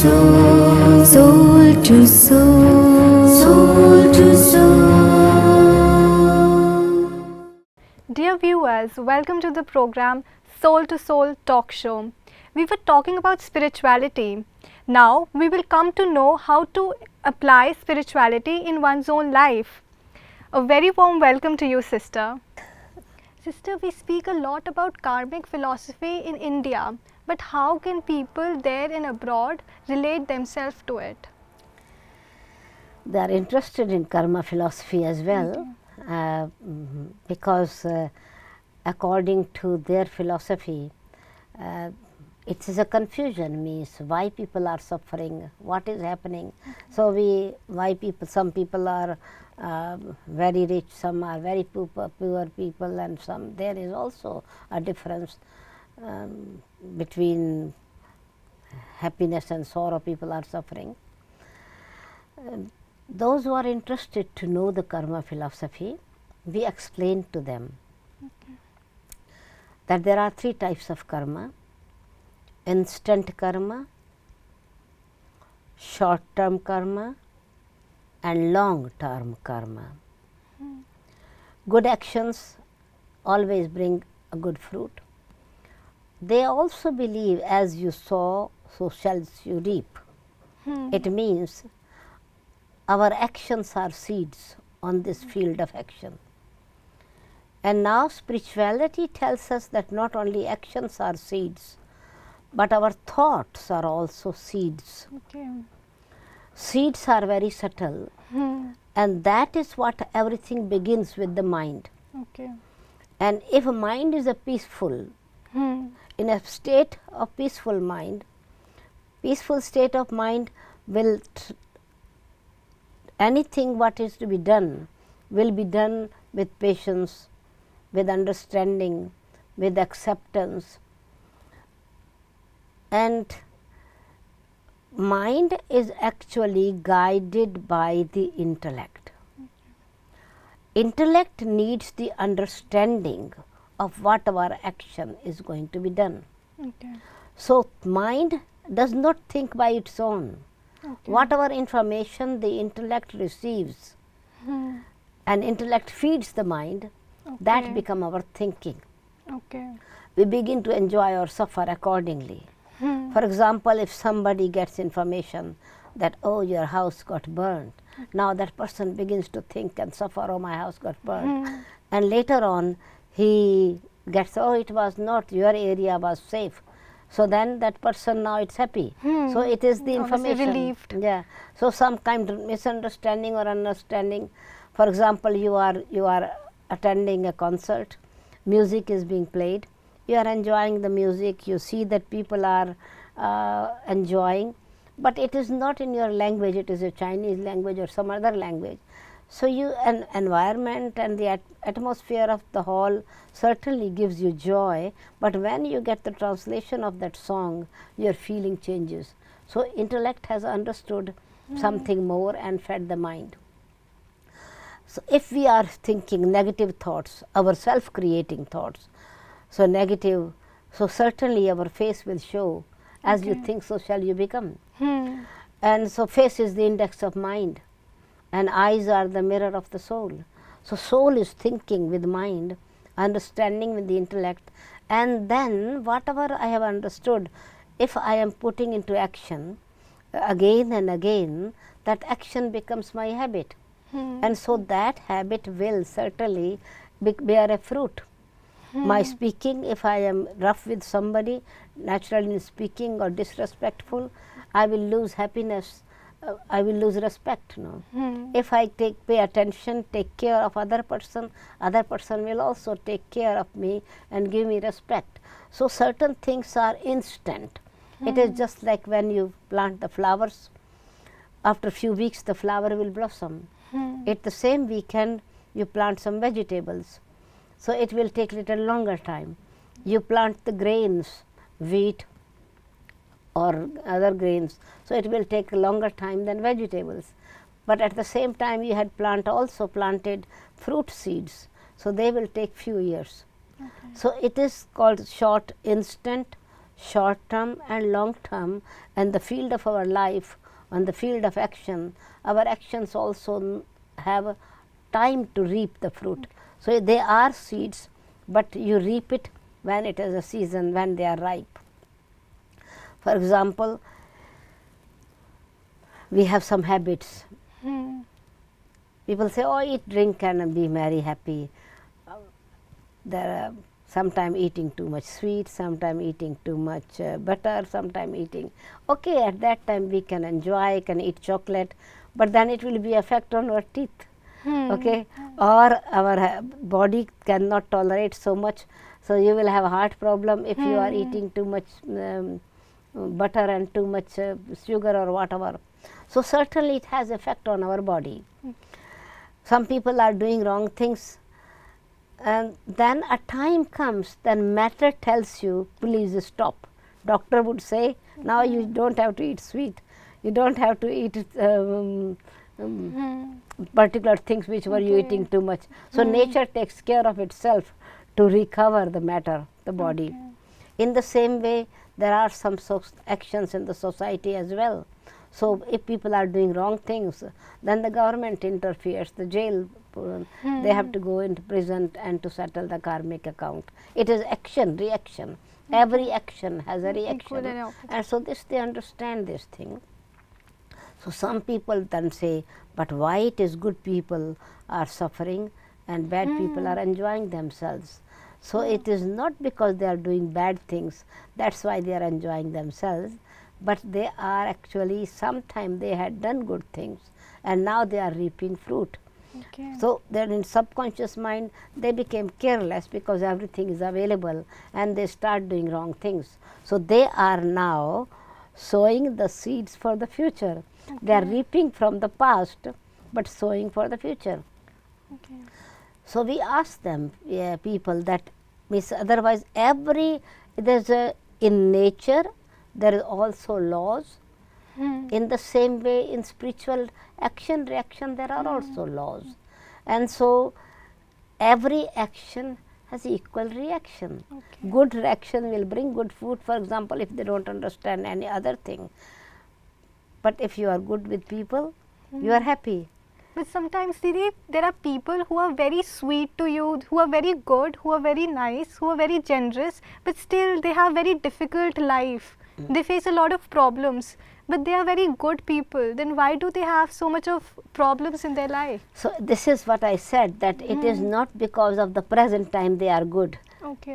soul, soul to soul, soul to soul. Dear viewers, welcome to the program Soul to Soul Talk Show. We were talking about spirituality. Now we will come to know how to apply spirituality in one's own life. A very warm welcome to you, sister. Sister, we speak a lot about karmic philosophy in India, but how can people there and abroad relate themselves to it? They are interested in karma philosophy as well, because according to their philosophy, it is a confusion, means why people are suffering, what is happening. So some people are very rich, some are very poor people, and some, there is also a difference between happiness and sorrow. People are suffering. Those who are interested to know the karma philosophy, we explain to them that there are three types of karma: instant karma, short-term karma, and long-term karma. Good actions always bring a good fruit. They also believe, as you sow, so shall you reap. It means our actions are seeds on this field of action. And now spirituality tells us that not only actions are seeds, but our thoughts are also seeds. Seeds are very subtle, and that is what everything begins with, the mind. And if a mind is a peaceful, in a state of peaceful state of mind will anything what is to be done will be done with patience, with understanding, with acceptance. And mind is actually guided by the intellect. Intellect needs the understanding of what our action is going to be done. So mind does not think by its own. Whatever information the intellect receives, and intellect feeds the mind, that become our thinking. We begin to enjoy or suffer accordingly. For example, if somebody gets information that, oh, your house got burned, now that person begins to think and suffer, oh, my house got burned. And later on he gets, oh, it was not, your area was safe. So then that person, now it's happy. So it is the information. Relieved. Yeah. So some kind of misunderstanding or understanding. For example, you are attending a concert, music is being played, you are enjoying the music, you see that people are enjoying, but it is not in your language, it is a Chinese language or some other language. So an environment and the atmosphere of the hall certainly gives you joy, but when you get the translation of that song, your feeling changes. So intellect has understood something more and fed the mind. So if we are thinking negative thoughts, our self-creating thoughts, so negative, so certainly our face will show, as you think, so shall you become. And so face is the index of mind, and eyes are the mirror of the soul. So soul is thinking with mind, understanding with the intellect, and then whatever I have understood, if I am putting into action again and again, that action becomes my habit. And so that habit will certainly bear a fruit. My speaking, if I am rough with somebody, naturally in speaking or disrespectful, I will lose happiness, I will lose respect. If I pay attention, take care of other person will also take care of me and give me respect. So certain things are instant. It is just like when you plant the flowers, after a few weeks the flower will blossom. At the same weekend you plant some vegetables, so it will take little longer time. You plant the grains, wheat or other grains, so it will take a longer time than vegetables. But at the same time you had also planted fruit seeds, so they will take few years. So it is called short, instant, short term and long term, and the field of our life, on the field of action, our actions also have time to reap the fruit. So they are seeds, but you reap it when it is a season, when they are ripe. For example, we have some habits. People say, oh, eat, drink and be merry, happy. There are sometime eating too much sweet, sometime eating too much butter, sometime eating. Okay, at that time we can enjoy, can eat chocolate, but then it will be effect on our teeth. Okay, or our body cannot tolerate so much, so you will have a heart problem if you are eating too much butter and too much sugar or whatever. So certainly it has effect on our body. Some people are doing wrong things, and then a time comes, then matter tells you, please stop. Doctor would say, now you don't have to eat sweet, you don't have to eat particular things which were you eating too much. So nature takes care of itself to recover the matter, the body. In the same way, there are some actions in the society as well. So if people are doing wrong things, then the government interferes, the jail, they have to go into prison and to settle the karmic account. It is action, reaction. Every action has a reaction. And so this, they understand this thing. So some people then say, but why it is good people are suffering and bad people are enjoying themselves? So it is not because they are doing bad things, that's why they are enjoying themselves, but they are actually, sometime they had done good things and now they are reaping fruit. So then in subconscious mind they became careless because everything is available and they start doing wrong things. So they are now sowing the seeds for the future. They are reaping from the past but sowing for the future. So we ask them, people, that means otherwise there's in nature there is also laws. In the same way in spiritual action, reaction, there are also laws. And so every action has equal reaction. Good reaction will bring good fruit, for example, if they don't understand any other thing. But if you are good with people, you are happy. But sometimes, Didi, there are people who are very sweet to you, who are very good, who are very nice, who are very generous, but still they have very difficult life. They face a lot of problems, but they are very good people. Then why do they have so much of problems in their life? So this is what I said, that it is not because of the present time they are good.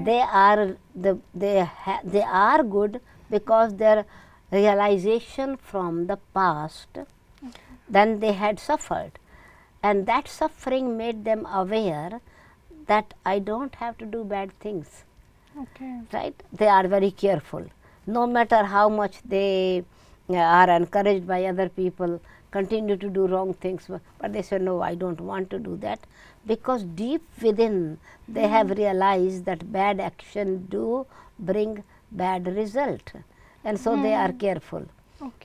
They are they are good because their realization from the past, then they had suffered, and that suffering made them aware that I don't have to do bad things. Right? They are very careful. No matter how much they are encouraged by other people, continue to do wrong things, but they say, no, I don't want to do that, because deep within they have realized that bad action do bring bad result, and so they are careful.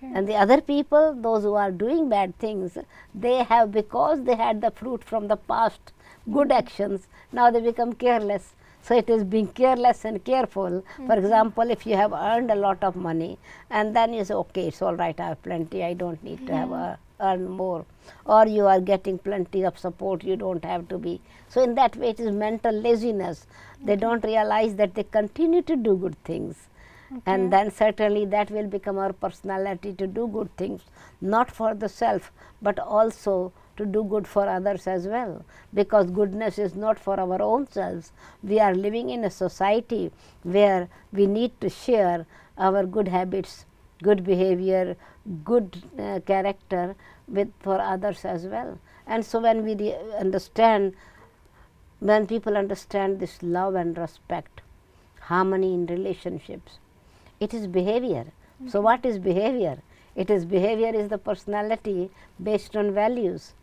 And the other people, those who are doing bad things, they have, because they had the fruit from the past good actions, now they become careless. So it is being careless and careful. For example, if you have earned a lot of money and then you say, okay, it's all right, I have plenty, I don't need to have earn more. Or you are getting plenty of support, you don't have to be. So in that way it is mental laziness. They don't realize that they continue to do good things. And then certainly that will become our personality, to do good things, not for the self, but also to do good for others as well, because goodness is not for our own selves. We are living in a society where we need to share our good habits, good behavior, good character for others as well. And so when we understand, when people understand this love and respect, harmony in relationships, it is behavior. So what is behavior? It is behavior is the personality based on values,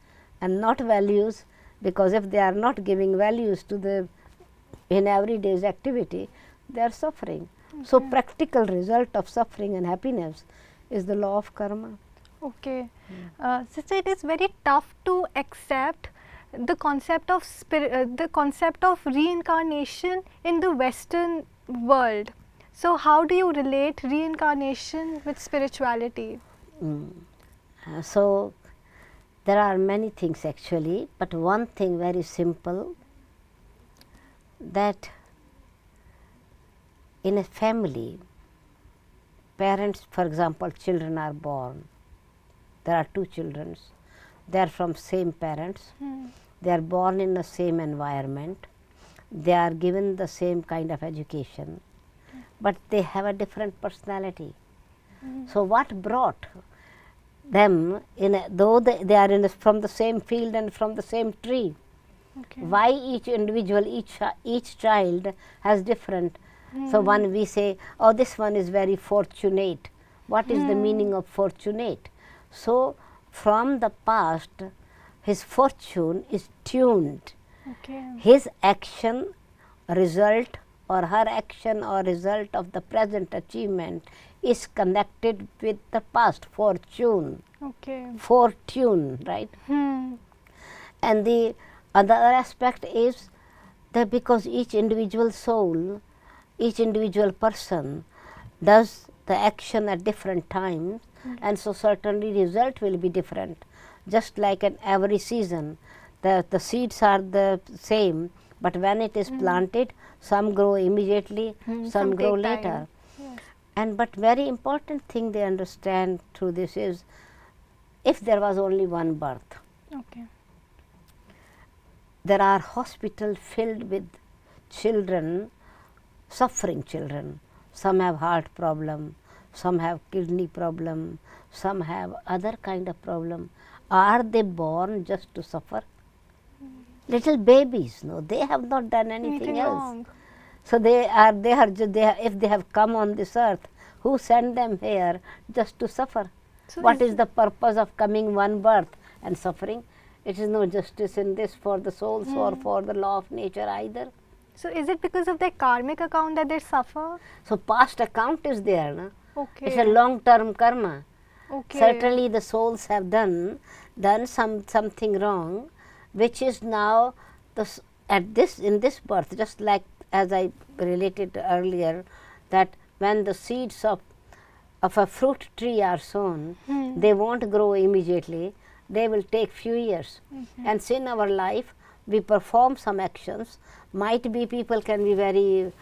and not values, because if they are not giving values to the in everyday's activity, they are suffering. So practical result of suffering and happiness is the law of karma. Sister, it is very tough to accept the concept of reincarnation in the Western world. So how do you relate reincarnation with spirituality? So there are many things actually, but one thing very simple, that in a family, parents, for example, children are born. There are two children. They are from same parents. They are born in the same environment. They are given the same kind of education, but they have a different personality. So what brought them in though they are from the same field and from the same tree, Okay. why each individual, each child has different. So one we say, oh, this one is very fortunate. What is the meaning of fortunate? So from the past, his fortune is tuned. Okay. His action result or her action or result of the present achievement is connected with the past fortune. Okay. Fortune, right? And the other aspect is that because each individual soul, each individual person does the action at different times, and so certainly result will be different. Just like in every season, the seeds are the same, but when it is planted, some grow immediately, some grow take later. time. Yes. And but very important thing they understand through this is, if there was only one birth, Okay. there are hospitals filled with children, suffering children. Some have heart problem, some have kidney problem, some have other kind of problem. Are they born just to suffer? Little babies, no, they have not done anything else. Wrong. So if they have come on this earth, who sent them here just to suffer? So What is the purpose of coming one birth and suffering? It is no justice in this for the souls or for the law of nature either. So is it because of their karmic account that they suffer? So past account is there, no? Okay. It's a long-term karma. Okay. Certainly the souls have done something wrong, which is now in this birth, just like as I related earlier, that when the seeds of a fruit tree are sown, they won't grow immediately. They will take few years. And so in our life, we perform some actions. Might be people can be very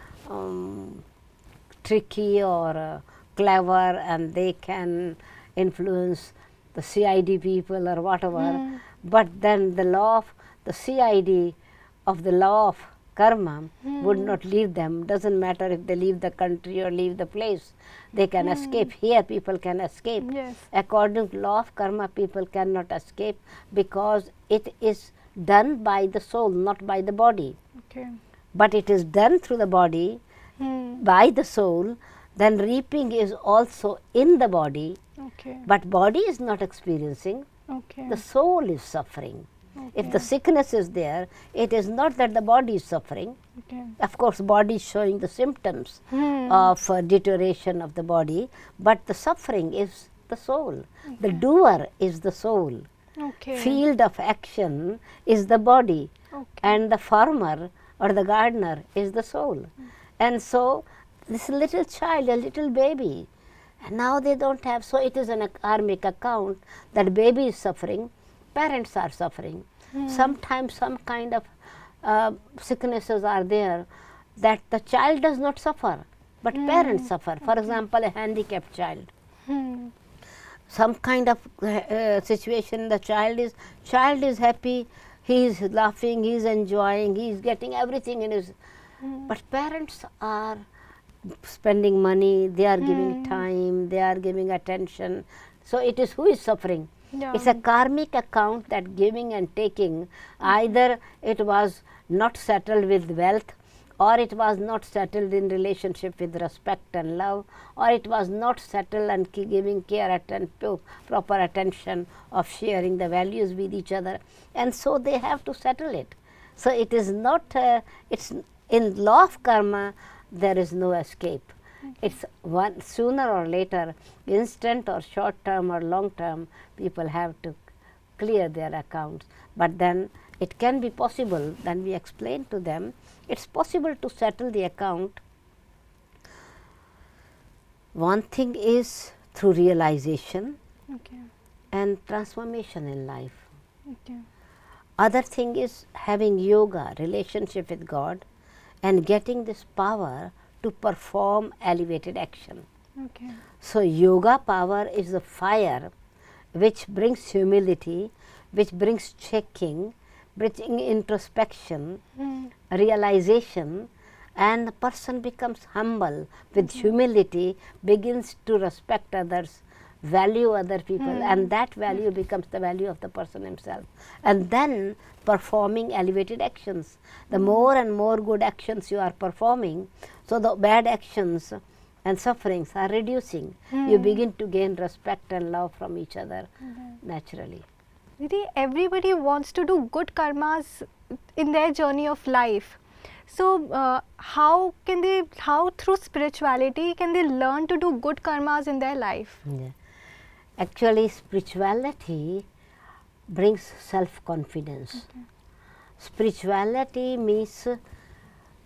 tricky or clever, and they can influence the CID people or whatever. But then the law of the CID of the law of karma would not leave them. Doesn't matter if they leave the country or leave the place. They can escape. Here people can escape. Yes. According to law of karma, people cannot escape because it is done by the soul, not by the body. Okay. But it is done through the body, by the soul. Then reaping is also in the body, Okay. but body is not experiencing. Okay. The soul is suffering. If the sickness is there, it is not that the body is suffering. Okay. Of course, body is showing the symptoms of deterioration of the body, but the suffering is the soul. The doer is the soul. Okay. Field of action is the body, Okay. and the farmer or the gardener is the soul. And so this little child, a little baby, and now they don't have, so it is an karmic account that baby is suffering, parents are suffering. Sometimes some kind of sicknesses are there that the child does not suffer, but parents suffer. For example, a handicapped child. Some kind of situation, the child is happy, he is laughing, he is enjoying, he is getting everything in his, but parents are spending money, they are giving time, they are giving attention. So it is who is suffering? Yeah. It's a karmic account, that giving and taking. Either it was not settled with wealth, or it was not settled in relationship with respect and love, or it was not settled and giving care and proper attention of sharing the values with each other, and so they have to settle it. So it is not, it's in law of karma, there is no escape. It's one, sooner or later, instant or short term or long term, people have to clear their accounts. But then it can be possible, then we explain to them, it's possible to settle the account One thing is through realization Okay. and transformation in life. Okay. Other thing is having yoga, relationship with God, and getting this power to perform elevated action. Okay. So yoga power is the fire which brings humility, which brings checking, bringing introspection, realization, and the person becomes humble with humility, begins to respect others, value other people, and that value becomes the value of the person himself. And then performing elevated actions. The more and more good actions you are performing, so the bad actions and sufferings are reducing. You begin to gain respect and love from each other naturally. Didi, everybody wants to do good karmas in their journey of life. So, how through spirituality can they learn to do good karmas in their life? Yeah. Actually, spirituality brings self-confidence. Spirituality means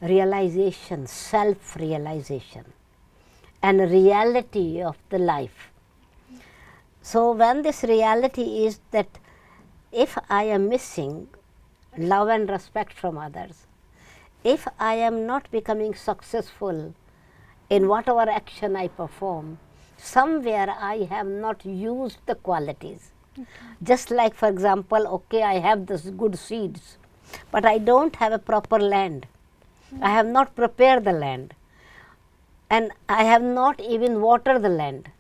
realization, self-realization, and reality of the life. So, when this reality is that if I am missing love and respect from others, if I am not becoming successful in whatever action I perform, somewhere I have not used the qualities. Just like, for example, okay, I have this good seeds, but I don't have a proper land. I have not prepared the land, and I have not even watered the land.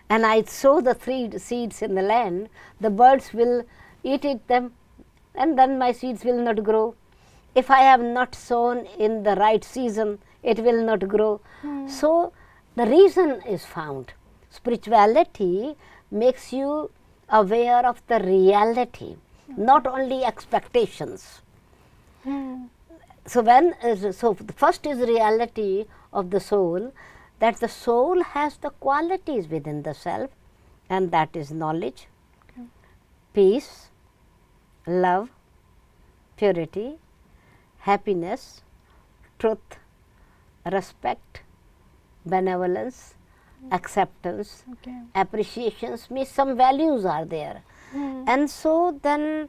And I sow the seeds in the land, the birds will eat them, and then my seeds will not grow. If I have not sown in the right season, it will not grow. So, the reason is found. Spirituality makes you aware of the reality, not only expectations. So, the first is reality of the soul, that the soul has the qualities within the self, and that is knowledge, peace, love, purity, happiness, truth, respect, benevolence, acceptance, appreciations, means some values are there. And so then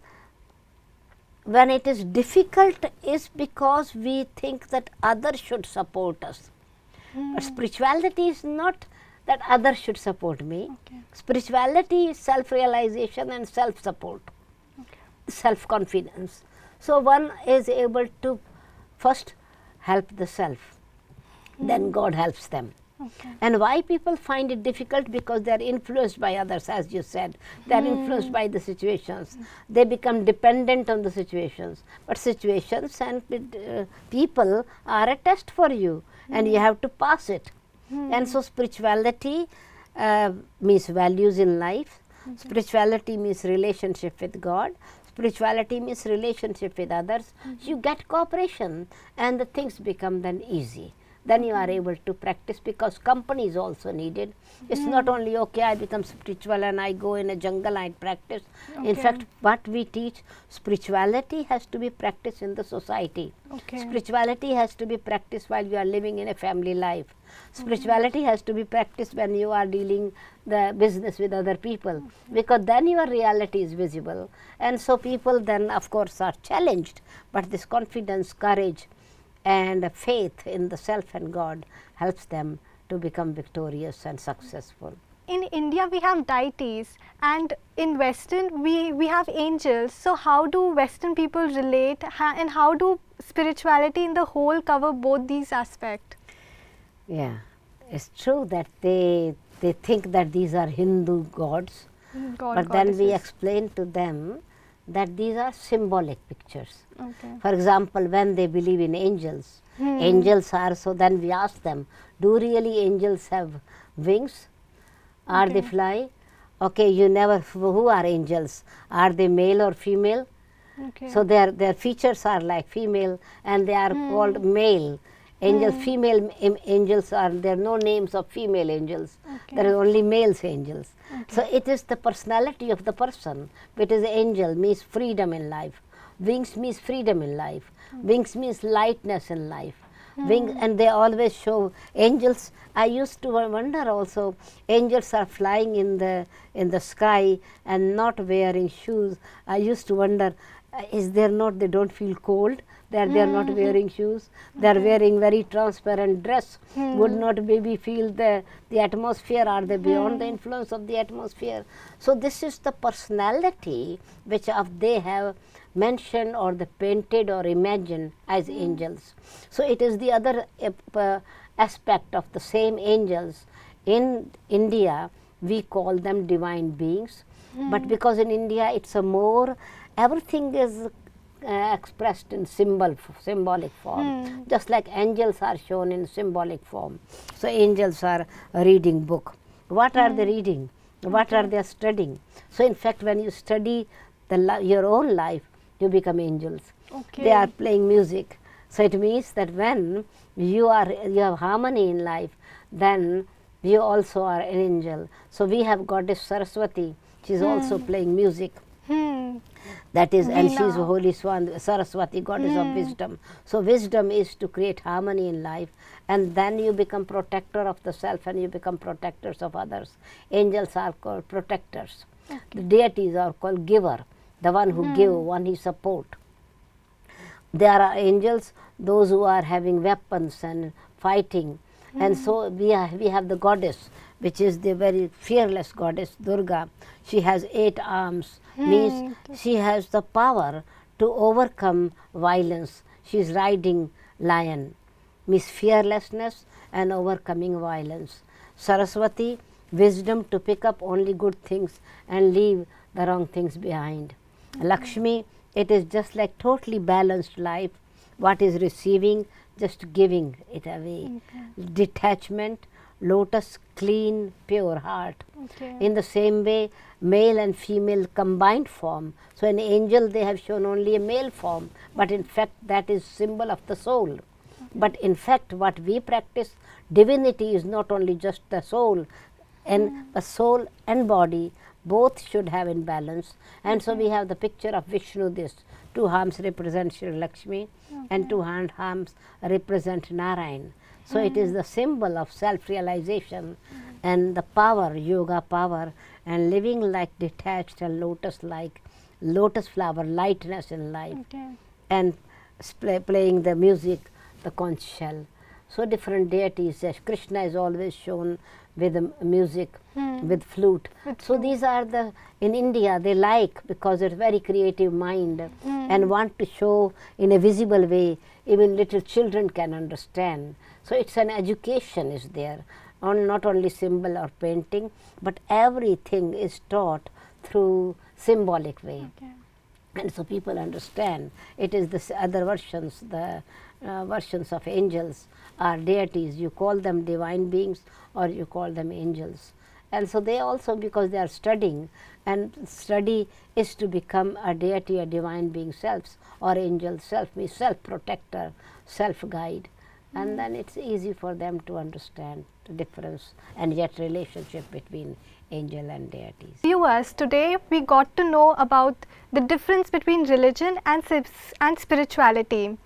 when it is difficult is because we think that others should support us. But spirituality is not that others should support me. Spirituality is self-realization and self-support, self-confidence. So, one is able to first help the self, then God helps them. And why people find it difficult? Because they are influenced by others, as you said. They are influenced by the situations. They become dependent on the situations. But situations and people are a test for you, and you have to pass it. And so, spirituality means values in life. Spirituality means relationship with God. Spirituality means relationship with others. You get cooperation, and the things become then easy. Then you are able to practice, because company is also needed. It's not only okay, I become spiritual and I go in a jungle and practice. In fact, what we teach, spirituality has to be practiced in the society. Spirituality has to be practiced while you are living in a family life. Spirituality has to be practiced when you are dealing the business with other people, because then your reality is visible. And so people then of course are challenged, but this confidence, courage, and faith in the self and God helps them to become victorious and successful. In India, we have deities, and in Western, we have angels. So, how do Western people relate, and how do spirituality in the whole cover both these aspects? Yeah, it's true that they think that these are Hindu gods, but then we explain to them that these are symbolic pictures. For example, when they believe in angels, angels are, so then we ask them, do really angels have wings? Are they fly? Okay, you never, who are angels? Are they male or female? So their features are like female, and they are called male. Angels, female angels are, there are no names of female angels. There are only male angels. So it is the personality of the person. It is angel means freedom in life. Wings means freedom in life. Wings means lightness in life. wings, and they always show angels. I used to wonder also, angels are flying in the sky and not wearing shoes. I used to wonder, is there not, they don't feel cold, that they are not wearing shoes, they are wearing very transparent dress, would not maybe feel the atmosphere, are they beyond the influence of the atmosphere? So this is the personality which they have mentioned or they painted or imagined as angels. So it is the other aspect of the same angels. In India we call them divine beings, but because in India it's a more, everything is expressed in symbolic form, just like angels are shown in symbolic form. So angels are reading book. What are they reading? What are they studying? So in fact when you study your own life, you become angels. They are playing music. So it means that when you have harmony in life, then you also are an angel. So we have goddess Saraswati, she is also playing music. That is, and she is a holy swan, Saraswati, goddess of wisdom. So wisdom is to create harmony in life, and then you become protector of the self and you become protectors of others. Angels are called protectors. The deities are called giver, the one who give, one who support. There are angels, those who are having weapons and fighting. And so we have the goddess, which is the very fearless goddess Durga. She has 8 arms, means she has the power to overcome violence. She is riding lion, means fearlessness and overcoming violence. Saraswati, wisdom to pick up only good things and leave the wrong things behind. Lakshmi, it is just like totally balanced life. What is receiving, just giving it away. Detachment, lotus, clean, pure heart. In the same way, male and female combined form. So in angel they have shown only a male form, but in fact that is symbol of the soul. But in fact what we practice, divinity is not only just the soul, and a soul and body both should have in balance. And so we have the picture of Vishnu, this 2 arms represent Shri Lakshmi and 2 arms represent Narayan. So it is the symbol of self-realization and the power, yoga power, and living like detached and lotus-like, lotus flower, lightness in life, and playing the music, the conch shell. So different deities, Krishna is always shown with music, with flute. So these are the, in India they like, because it's very creative mind and want to show in a visible way, even little children can understand. So it's an education is there, not only symbol or painting, but everything is taught through symbolic way. And so people understand. It is the other versions, the versions of angels are deities. You call them divine beings or you call them angels. And so they also, because they are studying, and study is to become a deity, a divine being selves, or angel self, means self-protector, self-guide. And then it's easy for them to understand the difference and yet relationship between angel and deities. Viewers, today we got to know about the difference between religion and spirituality.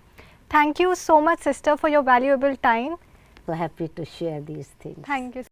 Thank you so much, sister, for your valuable time. So happy to share these things. Thank you.